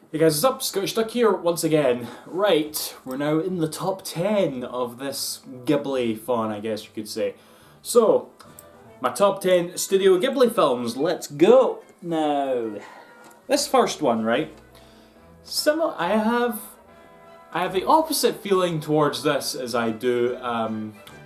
Hey guys, what's up? Scottish Duck here once again. Right, we're now in the top 10 of this Ghibli fun, I guess you could say. So, my top 10 Studio Ghibli films, let's go! Now, this first one, right? I have the opposite feeling towards this as I do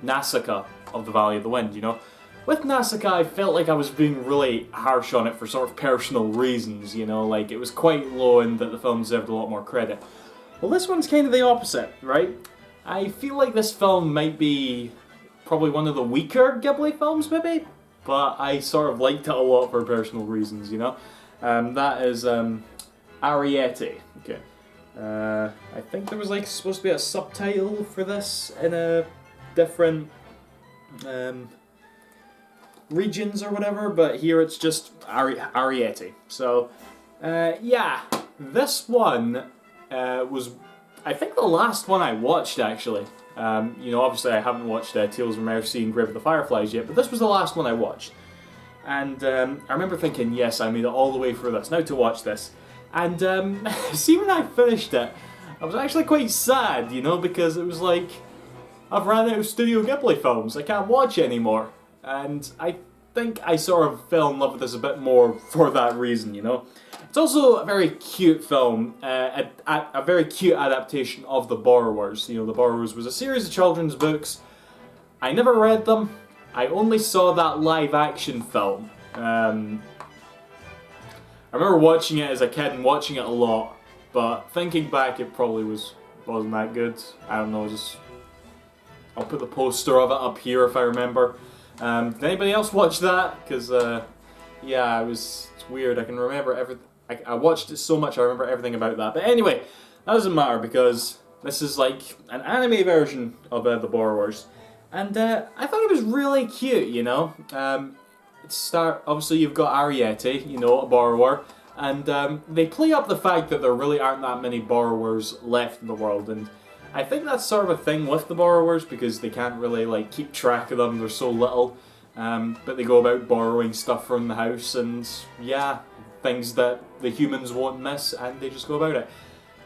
Nausicaa of the Valley of the Wind, you know? With Nausicaa, I felt like I was being really harsh on it for sort of personal reasons, you know, like it was quite low and that the film deserved a lot more credit. Well, this one's kind of the opposite, right? I feel like this film might be probably one of the weaker Ghibli films, maybe, but I sort of liked it a lot for personal reasons, you know? That is Arrietty. Okay. I think there was like supposed to be a subtitle for this in a different regions or whatever, but here it's just Arrietty. So, yeah, this one was, I think, the last one I watched actually. You know, obviously I haven't watched Tales from Earthsea and Grave of the Fireflies yet, but this was the last one I watched. And I remember thinking, yes, I made it all the way through this, now to watch this. And see, when I finished it, I was actually quite sad, you know, because it was like, I've ran out of Studio Ghibli films, I can't watch anymore. And I think I sort of fell in love with this a bit more for that reason, you know. It's also a very cute film, a very cute adaptation of The Borrowers. You know, The Borrowers was a series of children's books. I never read them. I only saw that live action film. I remember watching it as a kid and watching it a lot, but thinking back, it probably wasn't that good. I don't know, I'll put the poster of it up here if I remember. Did anybody else watch that? Because, yeah, it's weird. I can remember everything. I watched it so much, I remember everything about that. But anyway, that doesn't matter because this is like an anime version of The Borrowers. And I thought it was really cute, you know. Obviously you've got Arrietty, you know, a borrower. And they play up the fact that there really aren't that many borrowers left in the world. And I think that's sort of a thing with the borrowers because they can't really like keep track of them, there's so little. But they go about borrowing stuff from the house and yeah, things that the humans won't miss and they just go about it.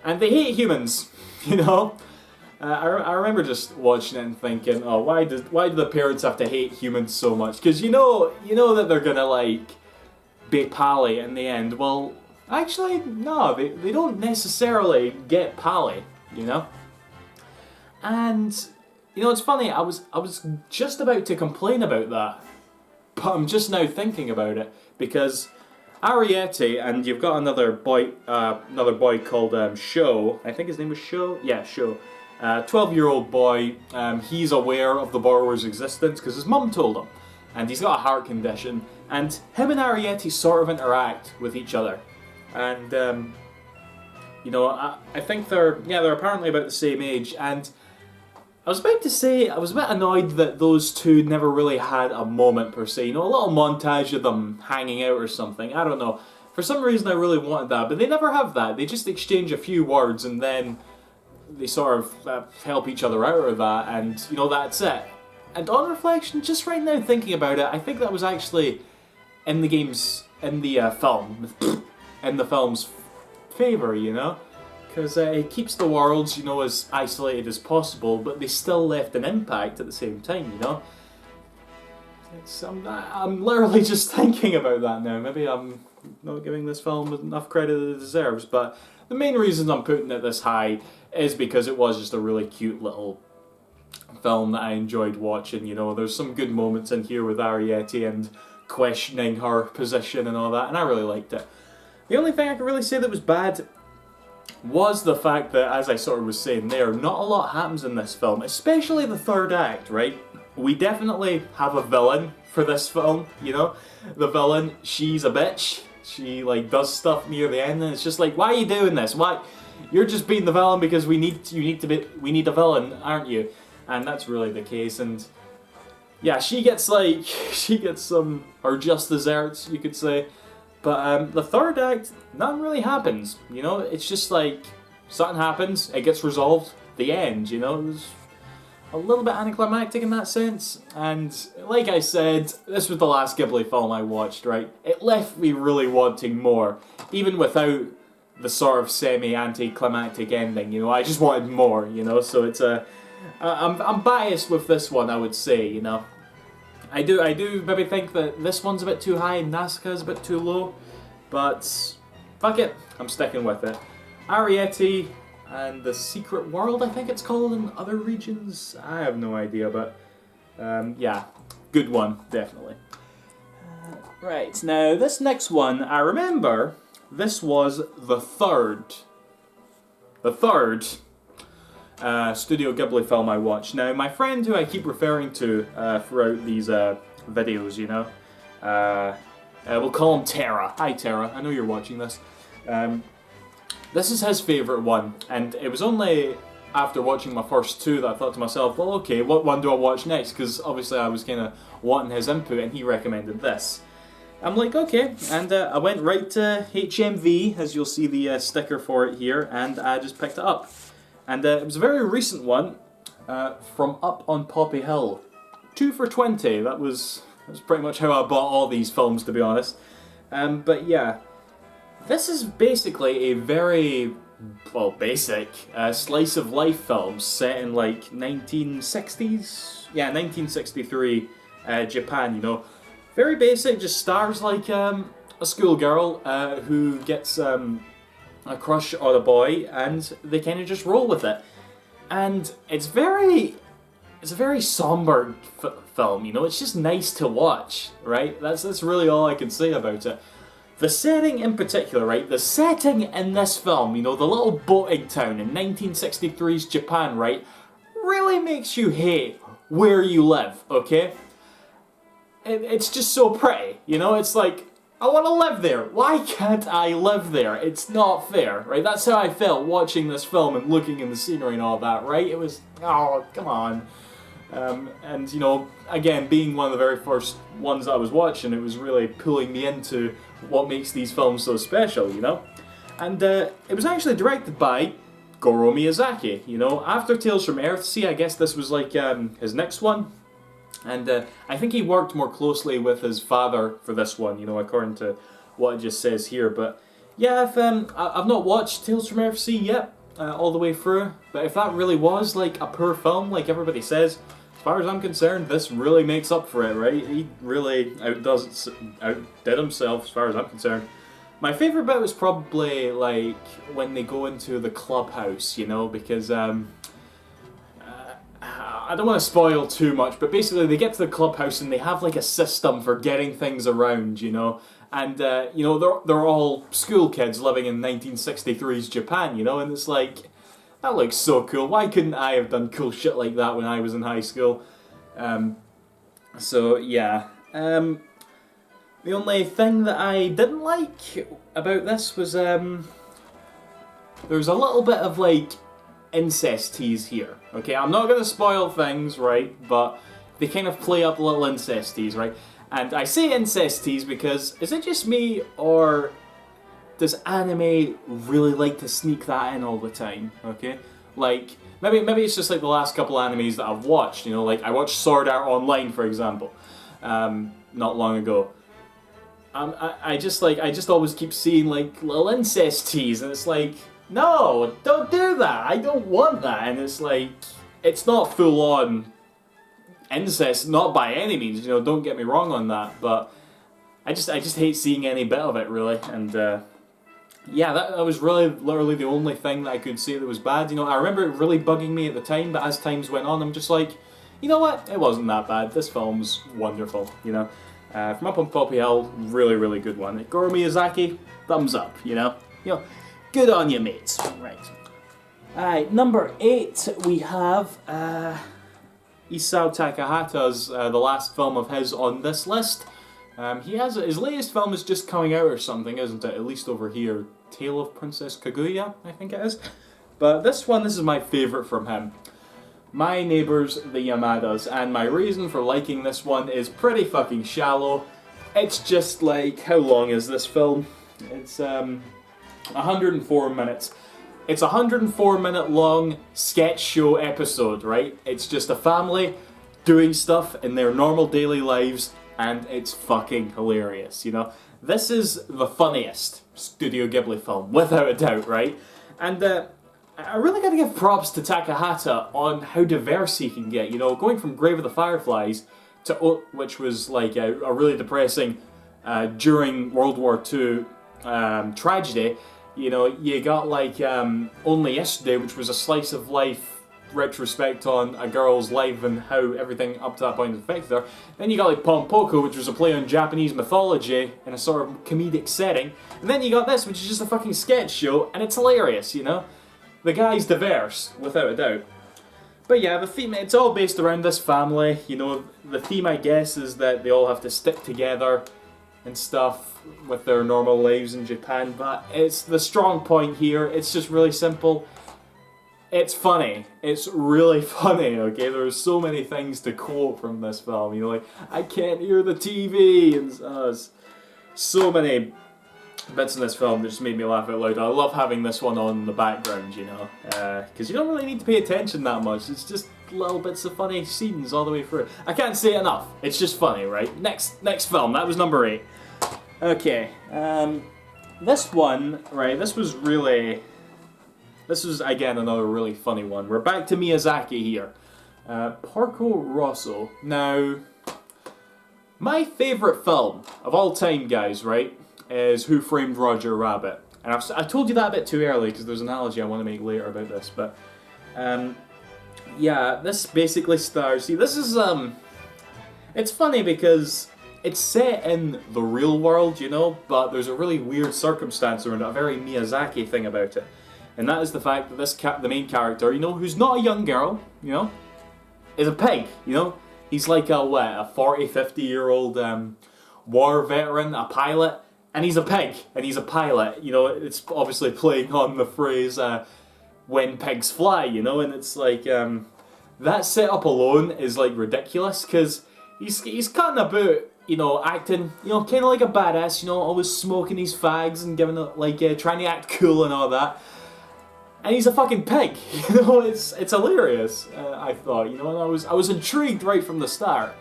And they hate humans, you know? I remember just watching it and thinking, oh, why do the parents have to hate humans so much? Because you know that they're gonna like be pally in the end. Well, actually, no, they don't necessarily get pally, you know? And, you know, it's funny, I was just about to complain about that, but I'm just now thinking about it, because Arrietty, and you've got another boy called Sho, I think his name was Sho? Yeah, Sho. 12-year-old boy, he's aware of the borrower's existence because his mum told him, and he's got a heart condition, and him and Arrietty sort of interact with each other, and, you know, I think they're apparently about the same age, and I was about to say, I was a bit annoyed that those two never really had a moment per se, you know, a little montage of them hanging out or something, I don't know. For some reason I really wanted that, but they never have that. They just exchange a few words and then they sort of help each other out of that, and, you know, that's it. And on reflection, just right now thinking about it, I think that was actually in the film's favour, you know? Because it keeps the worlds, you know, as isolated as possible, but they still left an impact at the same time, you know? I'm literally just thinking about that now. Maybe I'm not giving this film enough credit that it deserves, but the main reason I'm putting it this high is because it was just a really cute little film that I enjoyed watching, you know? There's some good moments in here with Arrietty and questioning her position and all that, and I really liked it. The only thing I can really say that was bad was the fact that, as I sort of was saying there, not a lot happens in this film, especially the third act, right? We definitely have a villain for this film, you know? The villain, she's a bitch. She, like, does stuff near the end, and it's just like, why are you doing this? Why? You're just being the villain because we need a villain, aren't you? And that's really the case, and yeah, she gets some, or just desserts, you could say. But the third act, nothing really happens, you know? It's just like, something happens, it gets resolved, the end, you know? It was a little bit anticlimactic in that sense, and like I said, this was the last Ghibli film I watched, right? It left me really wanting more, even without the sort of semi-anticlimactic ending, you know. I just wanted more, you know, so it's I'm biased with this one, I would say, you know. I do maybe think that this one's a bit too high and Nausicaa's a bit too low, but fuck it, I'm sticking with it. Arrietty and the Secret World, I think it's called in other regions. I have no idea, but yeah, good one, definitely. Right, now this next one, I remember this was the third Studio Ghibli film I watched. Now, my friend who I keep referring to throughout these videos, you know, we'll call him Tara. Hi Tara, I know you're watching this. This is his favourite one, and it was only after watching my first two that I thought to myself, well, okay, what one do I watch next? Because obviously I was kind of wanting his input, and he recommended this. I'm like, okay, and I went right to HMV, as you'll see the sticker for it here, and I just picked it up. And it was a very recent one, from Up on Poppy Hill. 2 for $20, that was pretty much how I bought all these films, to be honest. But yeah, this is basically a very, well, basic slice of life film set in like 1960s? Yeah, 1963 Japan, you know. Very basic, just stars like a schoolgirl who gets a crush on a boy, and they kind of just roll with it. And it's a very somber film, you know. It's just nice to watch, right? That's really all I can say about it. The setting in particular, right? The setting in this film, you know, the little boating town in 1963's Japan, right, really makes you hate where you live, okay? It's just so pretty, you know? It's like, I want to live there. Why can't I live there? It's not fair, right? That's how I felt watching this film and looking in the scenery and all that, right? It was, oh, come on. And, you know, again, being one of the very first ones I was watching, it was really pulling me into what makes these films so special, you know? And it was actually directed by Goro Miyazaki, you know? After Tales from Earthsea, I guess this was like his next one. And I think he worked more closely with his father for this one, you know, according to what it just says here. But yeah, I've not watched Tales from Earthsea yet, all the way through. But if that really was like a poor film, like everybody says, as far as I'm concerned, this really makes up for it, right? He really outdid himself, as far as I'm concerned. My favourite bit was probably like when they go into the clubhouse, you know, because I don't want to spoil too much, but basically they get to the clubhouse and they have like a system for getting things around, you know, and you know, they're all school kids living in 1963's Japan, you know, and it's like, that looks so cool. Why couldn't I have done cool shit like that when I was in high school? So yeah, the only thing that I didn't like about this was there was a little bit of like incest tease here. Okay, I'm not going to spoil things, right, but they kind of play up little incest tease, right? And I say incest tease because, is it just me, or does anime really like to sneak that in all the time, okay? Like, maybe it's just like the last couple animes that I've watched, you know, like I watched Sword Art Online, for example, not long ago. I just always keep seeing like little incest tease, and it's like, no, don't do that. I don't want that. And it's like, it's not full on incest, not by any means. You know, don't get me wrong on that. But I just hate seeing any bit of it, really. And yeah, that was really literally the only thing that I could say that was bad. You know, I remember it really bugging me at the time, but as times went on, I'm just like, you know what? It wasn't that bad. This film's wonderful. You know, from Up on Poppy Hill, really, really good one. Goro Miyazaki, thumbs up. You know. Good on you, mates. Right. Alright, number 8, we have Isao Takahata's, the last film of his on this list. He has, his latest film is just coming out or something, isn't it? At least over here. Tale of Princess Kaguya, I think it is. But this is my favourite from him. My Neighbours, the Yamadas. And my reason for liking this one is pretty fucking shallow. It's just like, how long is this film? It's 104 minutes. It's a 104-minute long sketch show episode, right? It's just a family doing stuff in their normal daily lives, and it's fucking hilarious, you know? This is the funniest Studio Ghibli film, without a doubt, right? And I really gotta give props to Takahata on how diverse he can get. You know, going from Grave of the Fireflies to which was like a really depressing during World War II tragedy. You know, you got like Only Yesterday, which was a slice of life retrospect on a girl's life and how everything up to that point affected her. Then you got like Pompoko, which was a play on Japanese mythology in a sort of comedic setting. And then you got this, which is just a fucking sketch show, and it's hilarious, you know? The guy's diverse, without a doubt. But yeah, the theme, it's all based around this family. You know, the theme, I guess, is that they all have to stick together and stuff with their normal lives in Japan. But it's the strong point here. It's just really simple. It's funny. It's really funny, okay? There's so many things to quote from this film. You know, like, I can't hear the TV, and so many bits in this film that just made me laugh out loud. I love having this one on in the background, you know, because you don't really need to pay attention that much. It's just little bits of funny scenes all the way through. I can't say it enough. It's just funny, right? Next film. That was number 8. Okay. This one, right? This was again another really funny one. We're back to Miyazaki here. Porco Rosso. Now, my favourite film of all time, guys, right, is Who Framed Roger Rabbit. And I told you that a bit too early because there's an analogy I want to make later about this, but yeah, this basically stars. See, this is it's funny because it's set in the real world, you know, but there's a really weird circumstance around it, a very Miyazaki thing about it. And that is the fact that this the main character, you know, who's not a young girl, you know, is a pig, you know. He's like a 40, 50-year-old war veteran, a pilot, and he's a pig, and he's a pilot. You know, it's obviously playing on the phrase, when pigs fly, you know, and it's like, that setup alone is like ridiculous, because he's cutting about, you know, acting, you know, kind of like a badass, you know, always smoking his fags and giving it, like, trying to act cool and all that. And he's a fucking pig, you know, it's hilarious, I thought, you know, and I was intrigued right from the start.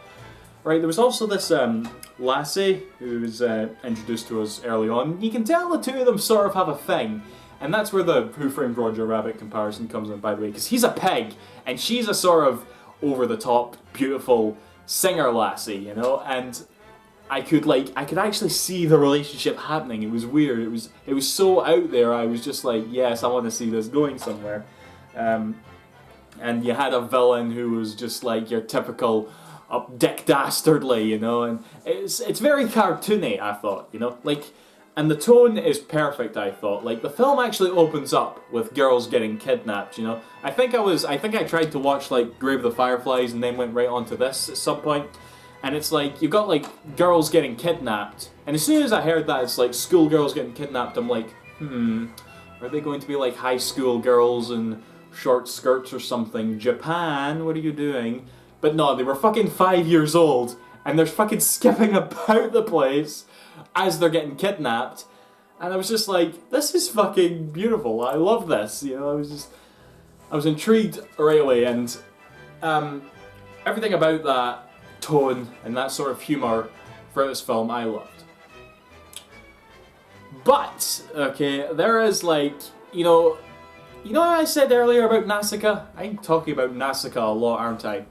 Right, there was also this lassie who was introduced to us early on. You can tell the two of them sort of have a thing, and that's where the Who Framed Roger Rabbit comparison comes in, by the way, because he's a pig, and she's a sort of over-the-top, beautiful singer lassie, you know, and I could actually see the relationship happening. It was weird. It was so out there. I was just like, yes, I want to see this going somewhere. And you had a villain who was just like your typical dick dastardly, you know, and it's very cartoony, I thought, you know, like, and the tone is perfect, I thought. Like, the film actually opens up with girls getting kidnapped, you know. I think I tried to watch like Grave of the Fireflies and then went right onto this at some point. And it's like, you've got like girls getting kidnapped. And as soon as I heard that it's like schoolgirls getting kidnapped, I'm like, are they going to be like high school girls in short skirts or something? Japan, what are you doing? But no, they were fucking 5 years old, and they're fucking skipping about the place as they're getting kidnapped. And I was just like, this is fucking beautiful. I love this, you know, I was intrigued right away, and everything about that tone and that sort of humour throughout this film I loved. But, okay, there is like, you know what I said earlier about Nausicaa? I'm talking about Nausicaa a lot, aren't I?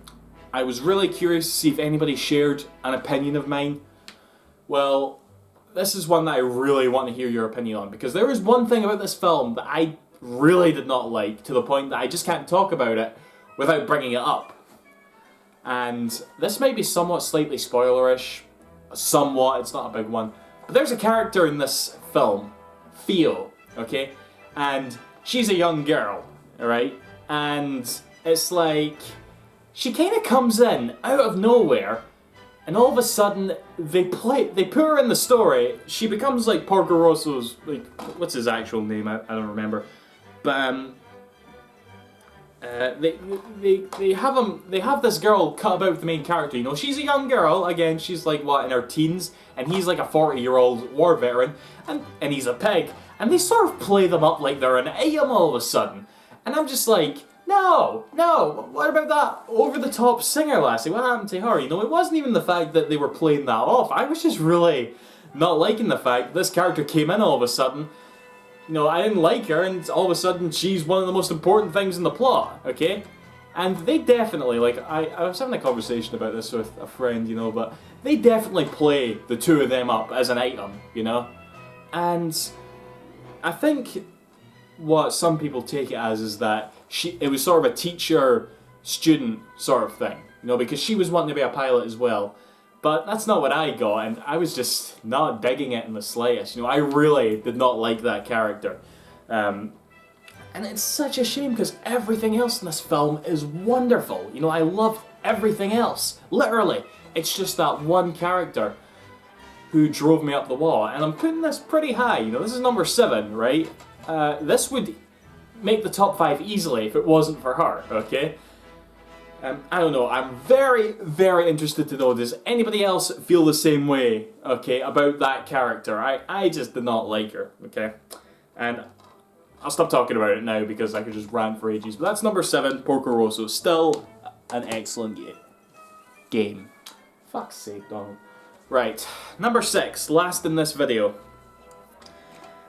I was really curious to see if anybody shared an opinion of mine. Well, this is one that I really want to hear your opinion on, because there is one thing about this film that I really did not like, to the point that I just can't talk about it without bringing it up. And this might be somewhat slightly spoilerish, somewhat, it's not a big one, but there's a character in this film, Theo, okay? And she's a young girl, alright? And it's like, she kind of comes in out of nowhere, and all of a sudden they put her in the story. She becomes like Porco Rosso's, like, what's his actual name? I don't remember. But they have this girl cut about the main character. You know, she's a young girl. Again, she's like what, in her teens, and he's like a 40-year-old war veteran, and he's a pig. And they sort of play them up like they're an item all of a sudden, and I'm just like, no, what about that over-the-top singer lassie? What happened to her? You know, it wasn't even the fact that they were playing that off. I was just really not liking the fact this character came in all of a sudden. You know, I didn't like her, and all of a sudden she's one of the most important things in the plot, okay? And they definitely, like, I was having a conversation about this with a friend, you know, but they definitely play the two of them up as an item, you know? And I think what some people take it as is that it was sort of a teacher-student sort of thing, you know, because she was wanting to be a pilot as well. But that's not what I got, and I was just not digging it in the slightest. You know, I really did not like that character. And it's such a shame because everything else in this film is wonderful. You know, I love everything else. Literally. It's just that one character who drove me up the wall. And I'm putting this pretty high. You know, this is number 7, right? This would make the top 5 easily if it wasn't for her, okay? I don't know, I'm very, very interested to know, does anybody else feel the same way, okay, about that character? I just did not like her, okay? And I'll stop talking about it now because I could just rant for ages. But that's number 7, Porco Rosso. Still an excellent game. Fuck's sake, Donald. Right, number 6, last in this video.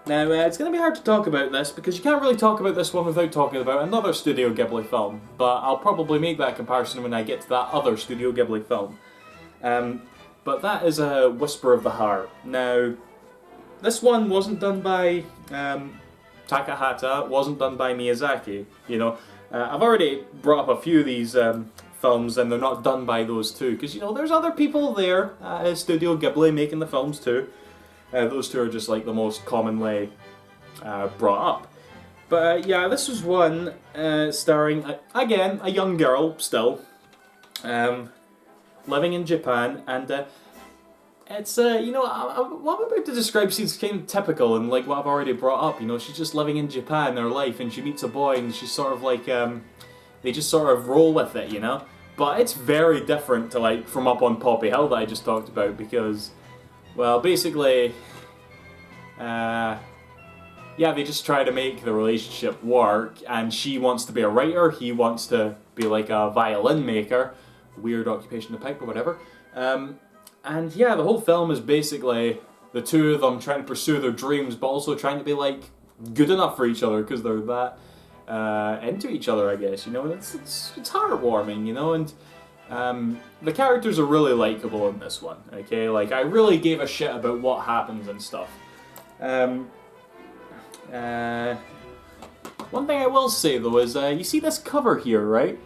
Now, it's going to be hard to talk about this because you can't really talk about this one without talking about another Studio Ghibli film, but I'll probably make that comparison when I get to that other Studio Ghibli film. But that is a Whisper of the Heart. Now, this one wasn't done by Takahata, it wasn't done by Miyazaki, you know. I've already brought up a few of these films and they're not done by those two, because, you know, there's other people there at Studio Ghibli making the films too. Those two are just like the most commonly brought up. But yeah, this was one starring, again, a young girl still, living in Japan, and it's, you know, what I'm about to describe seems kind of typical and like what I've already brought up, you know, she's just living in Japan, her life, and she meets a boy and she's sort of like, they just sort of roll with it, you know? But it's very different to like From Up on Poppy Hill that I just talked about because, well, basically, yeah, they just try to make the relationship work, and she wants to be a writer, he wants to be like a violin maker, weird occupation to pick or whatever, and yeah, the whole film is basically the two of them trying to pursue their dreams, but also trying to be like good enough for each other because they're that into each other, I guess, you know. It's heartwarming, you know, and the characters are really likable in this one, okay? Like, I really gave a shit about what happens and stuff. One thing I will say, though, is you see this cover here, right?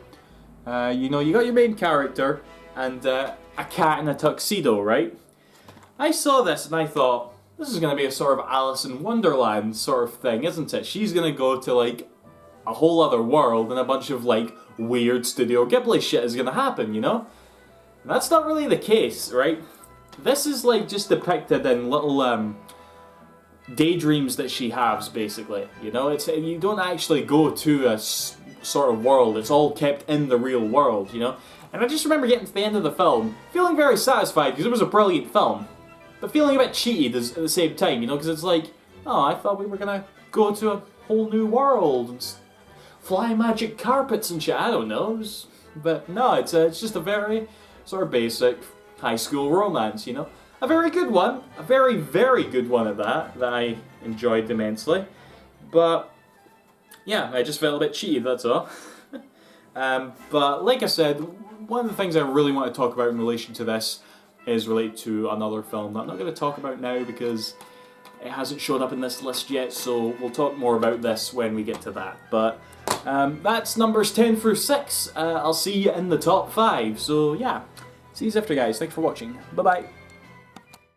You know, you got your main character and a cat in a tuxedo, right? I saw this and I thought, this is going to be a sort of Alice in Wonderland sort of thing, isn't it? She's going to go to, like, a whole other world and a bunch of, like, weird Studio Ghibli shit is gonna happen, you know? And that's not really the case, right? This is, like, just depicted in little, daydreams that she has, basically, you know? You don't actually go to a sort of world, it's all kept in the real world, you know? And I just remember getting to the end of the film, feeling very satisfied, because it was a brilliant film, but feeling a bit cheated at the same time, you know? Because it's like, oh, I thought we were gonna go to a whole new world, and fly magic carpets and shit, I don't know, but no, it's just a very sort of basic high school romance, you know? A very good one, a very, very good one at that I enjoyed immensely, but yeah, I just felt a bit cheated, that's all. But like I said, one of the things I really want to talk about in relation to this is related to another film that I'm not going to talk about now because it hasn't showed up in this list yet, so we'll talk more about this when we get to that. But that's numbers 10 through 6. I'll see you in the top 5. So yeah, see you after, guys. Thanks for watching. Bye-bye.